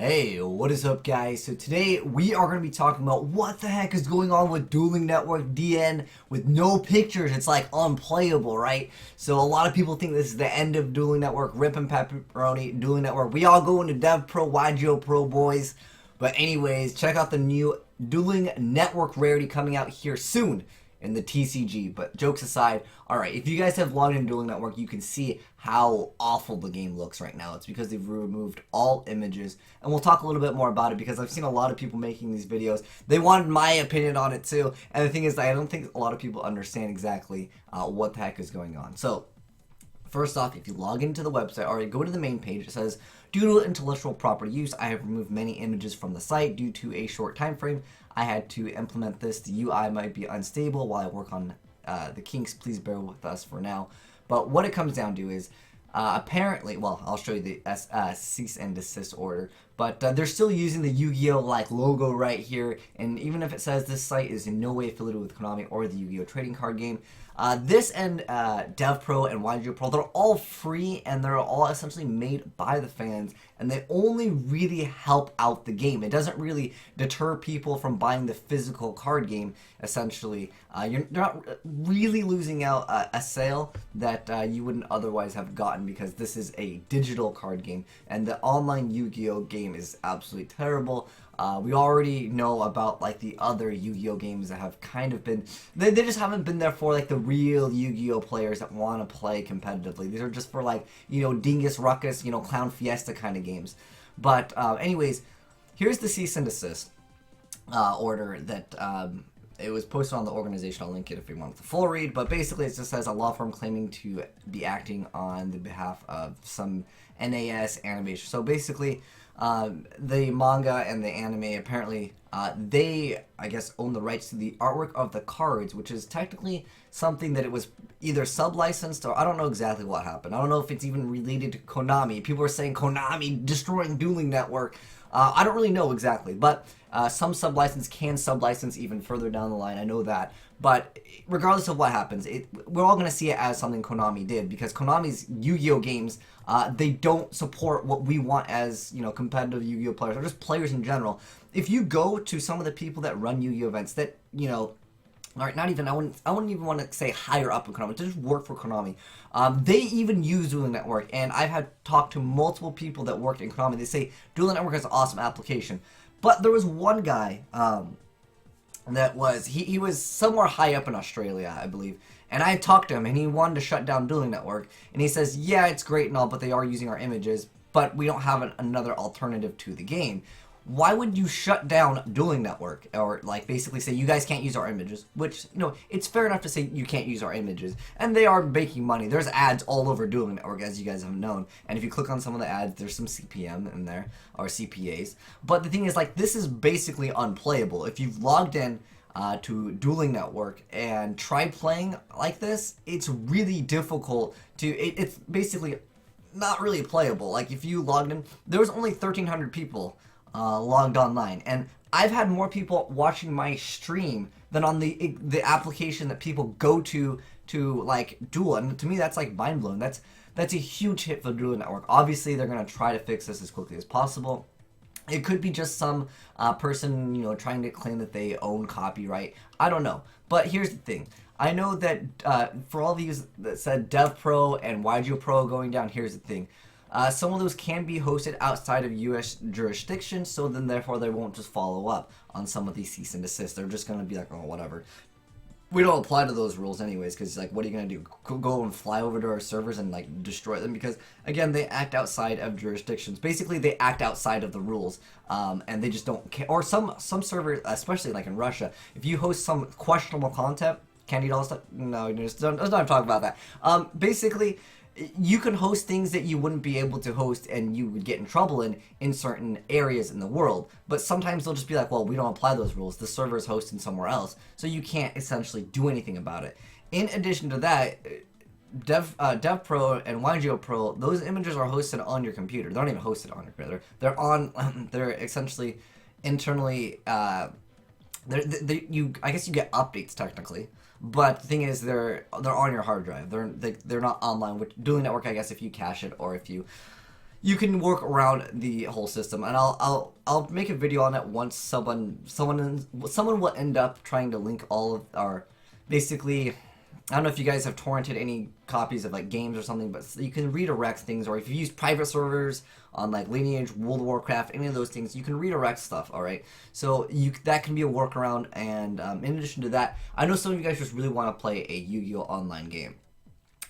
Hey, what is up guys? So today we are going to be talking about what the heck is going on with Dueling Network DN with no pictures. It's like unplayable, right? So a lot of people think this is the end of Dueling Network, rip and pepperoni, Dueling Network. We all go into DevPro, YGO Pro boys. But anyways, check out the new Dueling Network rarity coming out here soon in the TCG. But jokes aside, alright, if you guys have logged in Dueling Network, you can see how awful the game looks right now. It's because they've removed all images, and we'll talk a little bit more about it because I've seen a lot of people making these videos. They wanted my opinion on it too, and the thing is, I don't think a lot of people understand exactly what the heck is going on. So first off, if you log into the website, or go to the main page, it says, due to intellectual property use, I have removed many images from the site due to a short time frame. I had to implement this. The UI might be unstable while I work on the kinks. Please bear with us for now. But what it comes down to is, apparently, well, I'll show you the cease and desist order, but they're still using the Yu-Gi-Oh! Like logo right here, and even if it says this site is in no way affiliated with Konami or the Yu-Gi-Oh! Trading card game, this and DevPro and YGO Pro, they're all free and they're all essentially made by the fans, and they only really help out the game. It doesn't really deter people from buying the physical card game, essentially. You're not really losing out a sale that you wouldn't otherwise have gotten because this is a digital card game, and the online Yu-Gi-Oh! Game is absolutely terrible. We already know about like the other Yu-Gi-Oh! Games that have kind of been, they just haven't been there for like the real Yu-Gi-Oh! Players that want to play competitively. These are just for like, you know, Dingus Ruckus, you know, Clown Fiesta kind of games. But anyways, here's the cease and desist order that it was posted on the organization. I'll link it if you want the full read, but basically it just says a law firm claiming to be acting on the behalf of some NAS animation. So basically, the manga and the anime, apparently, they, I guess, own the rights to the artwork of the cards, which is technically something that it was either sub-licensed, or I don't know exactly what happened. I don't know if it's even related to Konami. People are saying Konami destroying Dueling Network. I don't really know exactly, but some sub-license can sub-license even further down the line. I know that. But regardless of what happens, we're all going to see it as something Konami did, because Konami's Yu-Gi-Oh! Games, they don't support what we want as, you know, competitive Yu-Gi-Oh! Players, or just players in general. If you go to some of the people that run Yu-Gi-Oh! Events that, you know, alright, not even, I wouldn't even want to say higher up in Konami, just work for Konami. They even use Dueling Network, and I've had talked to multiple people that worked in Konami. They say Dueling Network is an awesome application. But there was one guy, that was, he was somewhere high up in Australia, I believe, and I talked to him, and he wanted to shut down Dueling Network, and he says, yeah, it's great and all, but they are using our images, but we don't have another alternative to the game. Why would you shut down Dueling Network, or like basically say you guys can't use our images? Which, you know, it's fair enough to say you can't use our images, and they are making money. There's ads all over Dueling Network, as you guys have known, and if you click on some of the ads, there's some CPM in there, or CPAs. But the thing is, like, this is basically unplayable. If you've logged in to Dueling Network and try playing like this, it's really difficult to, it's basically not really playable. Like, if you logged in, there was only 1,300 people logged online, and I've had more people watching my stream than on the application that people go to like Duel, and to me that's like mind blowing. That's a huge hit for Duel Network. Obviously they're gonna try to fix this as quickly as possible. It could be just some person, you know, trying to claim that they own copyright. I don't know, but here's the thing. I know that for all these that said DevPro and YGO Pro going down, here's the thing. Some of those can be hosted outside of U.S. jurisdiction, so then therefore they won't just follow up on some of these cease and desist. They're just going to be like, oh, whatever. We don't apply to those rules anyways, because, like, what are you going to do? Go and fly over to our servers and, like, destroy them? Because, again, they act outside of jurisdictions. Basically, they act outside of the rules, and they just don't care. Or some servers, especially, like, in Russia, if you host some questionable content, can't eat all stuff. No, just don't talk about that. Basically, you can host things that you wouldn't be able to host and you would get in trouble in certain areas in the world. But sometimes they'll just be like, well, we don't apply those rules. The server is hosted somewhere else. So you can't essentially do anything about it. In addition to that, DevPro and YGO Pro, those images are hosted on your computer. They're not even hosted on your computer. They're on, they're essentially internally, I guess you get updates technically. But the thing is, they're on your hard drive. They're not online. Which Dueling Network, I guess, if you cache it or if you you can work around the whole system, and I'll make a video on it once someone will end up trying to link all of our, basically, I don't know if you guys have torrented any copies of like games or something, but you can redirect things, or if you use private servers on like Lineage, World of Warcraft, any of those things, you can redirect stuff. All right, so that can be a workaround. And in addition to that, I know some of you guys just really want to play a Yu-Gi-Oh! Online game.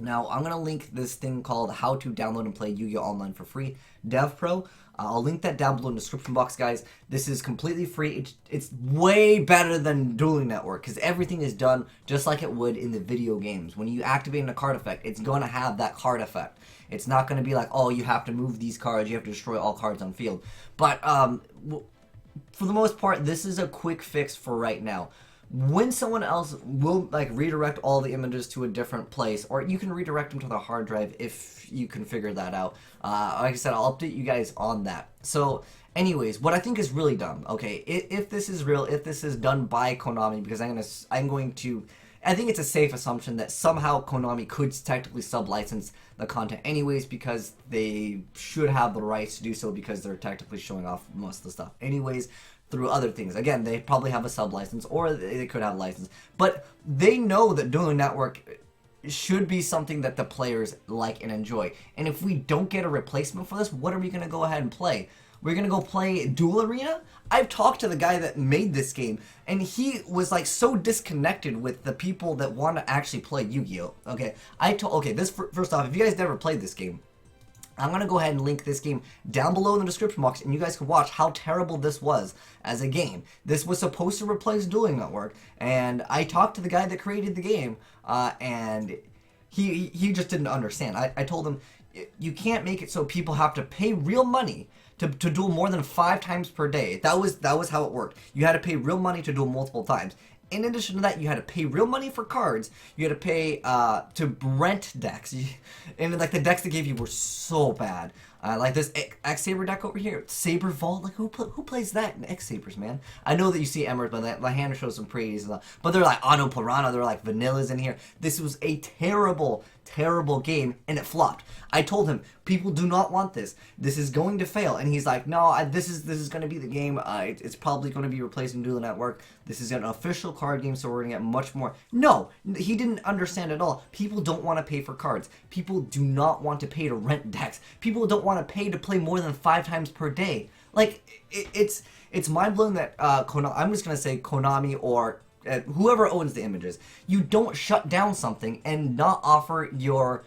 Now, I'm going to link this thing called How to Download and Play Yu-Gi-Oh! Online for Free, DevPro. I'll link that down below in the description box, guys. This is completely free. It's way better than Dueling Network because everything is done just like it would in the video games. When you activate a card effect, it's going to have that card effect. It's not going to be like, oh, you have to move these cards, you have to destroy all cards on field. But for the most part, this is a quick fix for right now. When someone else will like redirect all the images to a different place, or you can redirect them to the hard drive if you can figure that out. Like I said, I'll update you guys on that. So anyways, what I think is really dumb, okay, if this is real, if this is done by Konami, because I think it's a safe assumption that somehow Konami could technically sub-license the content anyways, because they should have the rights to do so, because they're technically showing off most of the stuff anyways through other things. Again, they probably have a sub-license, or they could have a license. But they know that Dueling Network should be something that the players like and enjoy. And if we don't get a replacement for this, what are we going to go ahead and play? We're going to go play Duel Arena? I've talked to the guy that made this game, and he was like so disconnected with the people that want to actually play Yu-Gi-Oh! Okay, first off, if you guys never played this game, I'm going to go ahead and link this game down below in the description box, and you guys can watch how terrible this was as a game. This was supposed to replace Dueling Network, and I talked to the guy that created the game, and he just didn't understand. I told him, you can't make it so people have to pay real money to duel more than 5 times per day. That was how it worked. You had to pay real money to duel multiple times. In addition to that, you had to pay real money for cards. You had to pay to rent decks, and like the decks they gave you were so bad. Like this X-Saber deck over here, Saber Vault. Like who plays that in X-Sabers, man? I know that you see Emerald, but the hand shows some praise, but they're like Auto Piranha. They're like vanillas in here. This was a terrible game, and it flopped. I told him people do not want this. This is going to fail, and he's like, no, this is going to be the game. It's probably going to be replacing Duel Network. This is an official card game, so we're going to get much more. No, he didn't understand at all. People don't want to pay for cards. People do not want to pay to rent decks. People don't want to pay to play more than 5 times per day. Like it's mind blowing that Konami. I'm just going to say Konami or whoever owns the images, you don't shut down something and not offer your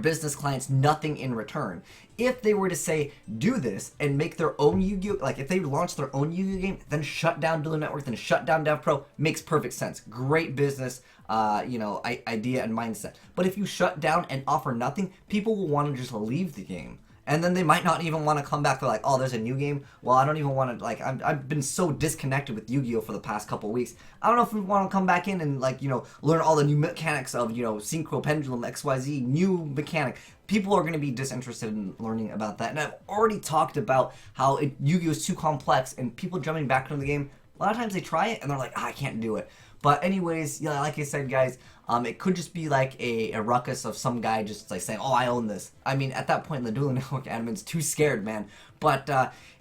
business clients nothing in return. If they were to say, do this and make their own Yu-Gi-Oh! Like if they launch their own Yu-Gi-Oh! Game, then shut down Dueling Network, then shut down DevPro, makes perfect sense. Great business, idea and mindset. But if you shut down and offer nothing, people will want to just leave the game. And then they might not even want to come back. They're like, oh, there's a new game? Well, I don't even want to, like, I've been so disconnected with Yu-Gi-Oh! For the past couple weeks. I don't know if we want to come back in and, like, learn all the new mechanics of, Synchro, Pendulum, XYZ, new mechanic. People are going to be disinterested in learning about that. And I've already talked about how Yu-Gi-Oh! Is too complex, and people jumping back into the game, a lot of times they try it, and they're like, I can't do it. But anyways, yeah, like I said, guys, it could just be like a ruckus of some guy just like saying, oh, I own this. I mean, at that point, the Dueling Network admin's too scared, man. But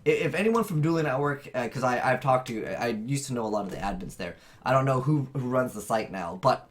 if anyone from Dueling Network, because I've talked to, I used to know a lot of the admins there. I don't know who runs the site now, but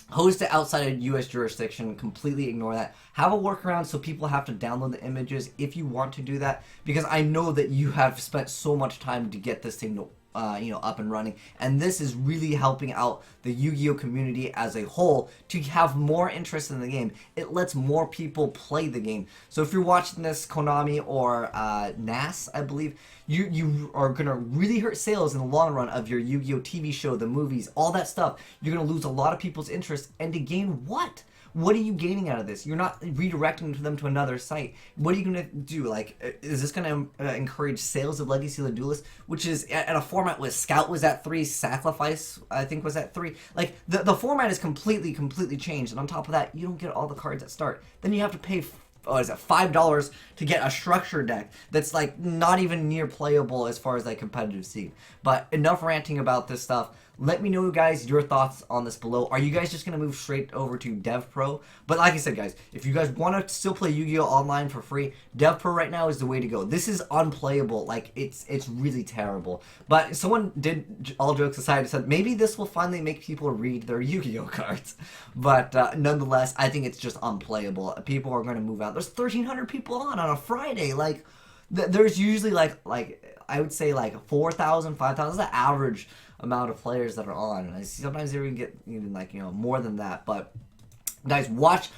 host it outside of U.S. jurisdiction, completely ignore that. Have a workaround so people have to download the images if you want to do that, because I know that you have spent so much time to get this thing to up and running, and this is really helping out the Yu-Gi-Oh! Community as a whole to have more interest in the game. It lets more people play the game. So if you're watching this, Konami or NAS, I believe, you are gonna really hurt sales in the long run of your Yu-Gi-Oh! TV show, the movies, all that stuff. You're gonna lose a lot of people's interest, and to gain what? What are you gaining out of this? You're not redirecting them to another site. What are you going to do? Like, is this going to encourage sales of Legacy of the Duelist, which is at a format where Scout was at 3, Sacrifice, I think, was at 3. Like, the format is completely changed. And on top of that, you don't get all the cards at start. Then you have to pay, $5 to get a structure deck that's, like, not even near playable as far as, like, competitive scene. But enough ranting about this stuff. Let me know, guys, your thoughts on this below. Are you guys just going to move straight over to DevPro? But like I said, guys, if you guys want to still play Yu-Gi-Oh! Online for free, DevPro right now is the way to go. This is unplayable. Like, it's really terrible. But someone did, all jokes aside, said maybe this will finally make people read their Yu-Gi-Oh! Cards. But nonetheless, I think it's just unplayable. People are going to move out. There's 1,300 people on a Friday. Like, there's usually like I would say like 4,000, 5,000. That's the average amount of players that are on. And sometimes they even get even like, you know, more than that. But guys, watch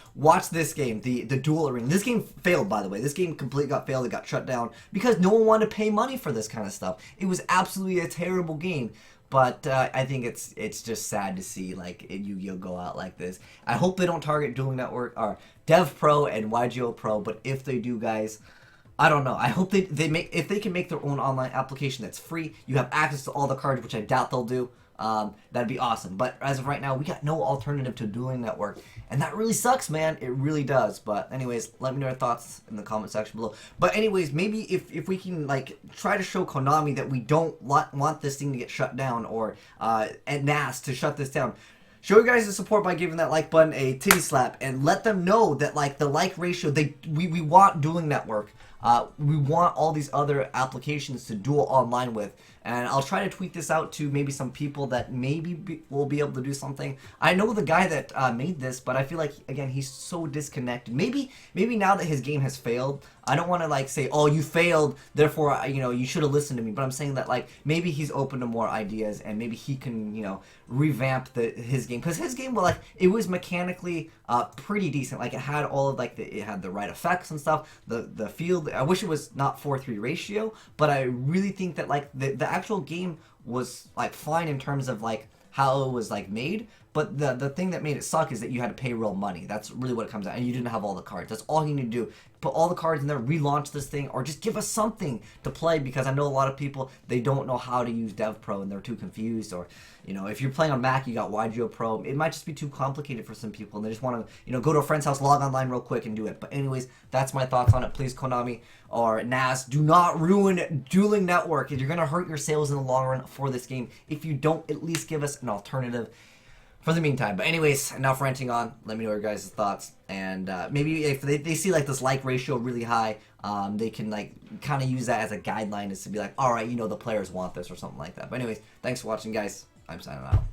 this game, the Duel Arena. This game failed, by the way. This game completely got failed. It got shut down because no one wanted to pay money for this kind of stuff. It was absolutely a terrible game. But I think it's just sad to see like Yu-Gi-Oh! Go out like this. I hope they don't target Dueling Network or DevPro and YGO Pro. But if they do, guys, I don't know. I hope they make, if they can make their own online application that's free, you have access to all the cards, which I doubt they'll do. That'd be awesome. But as of right now, we got no alternative to Dueling Network, and that really sucks, man. It really does. But anyways, let me know your thoughts in the comment section below. But anyways, maybe if we can like try to show Konami that we don't want this thing to get shut down, or and NAS to shut this down. Show you guys the support by giving that like button a titty slap, and let them know that like the like ratio, we want Dueling Network. We want all these other applications to duel online with, and I'll try to tweet this out to maybe some people that maybe will be able to do something. I know the guy that made this, but I feel like, again, he's so disconnected. Maybe now that his game has failed, I don't want to like say, oh, you failed, therefore you know you should have listened to me. But I'm saying that like maybe he's open to more ideas, and maybe he can, you know, revamp his game, because his game, well, like it was mechanically pretty decent. Like it had all of like it had the right effects and stuff. The field. I wish it was not 4:3 ratio, but I really think that like the actual game was like fine in terms of like how it was like made. But the thing that made it suck is that you had to pay real money. That's really what it comes out, and you didn't have all the cards. That's all you need to do. Put all the cards in there, relaunch this thing, or just give us something to play, because I know a lot of people, they don't know how to use DevPro and they're too confused. Or, you know, if you're playing on Mac, you got YGO Pro. It might just be too complicated for some people, and they just want to, you know, go to a friend's house, log online real quick, and do it. But anyways, that's my thoughts on it. Please, Konami or NAS, do not ruin Dueling Network. You're going to hurt your sales in the long run for this game if you don't at least give us an alternative for the meantime. But anyways, enough ranting on. Let me know your guys' thoughts, and maybe if they see like this like ratio really high, they can like kind of use that as a guideline, is to be like, all right, you know, the players want this or something like that. But anyways, thanks for watching, guys. I'm signing out.